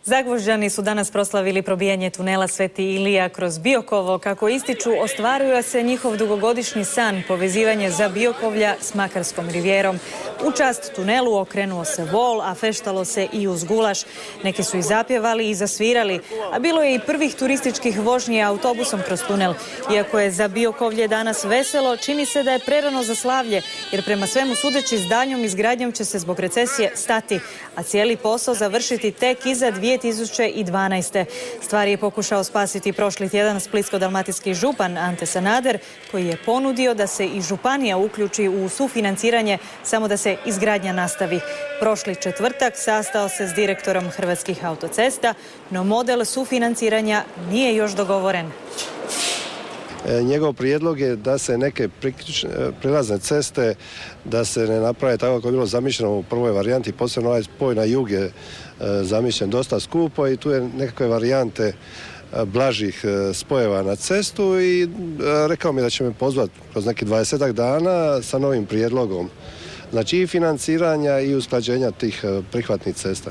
Zagvozđani su danas proslavili probijanje tunela Sveti Ilija kroz Biokovo. Kako ističu, ostvaruje se njihov dugogodišnji san, povezivanje Zabiokovlja s Makarskom rivijerom. U čast tunelu okrenuo se vol, a feštalo se i uz gulaš. Neki su i zapjevali i zasvirali, a bilo je i prvih turističkih vožnji autobusom kroz tunel. Iako je Zabiokovlje danas veselo, čini se da je prerano za slavlje, jer prema svemu sudeći s daljnjom izgradnjom će se zbog recesije stati, a cijeli posao završiti tek iza 2012. Stvari je pokušao spasiti prošli tjedan splitsko-dalmatinski župan Ante Sanader, koji je ponudio da se i županija uključi u sufinanciranje, samo da se izgradnja nastavi. Prošli četvrtak sastao se s direktorom Hrvatskih autocesta, no model sufinanciranja nije još dogovoren. Njegov prijedlog je da se neke prilazne ceste, da se ne naprave tako kako je bilo zamišljeno u prvoj varijanti, posebno ovaj spoj na jug je zamišljen dosta skupo i tu je nekakve varijante blažih spojeva na cestu i rekao mi da će me pozvati kroz neki 20 dana sa novim prijedlogom. Znači i financiranja i usklađenja tih prihvatnih cesta.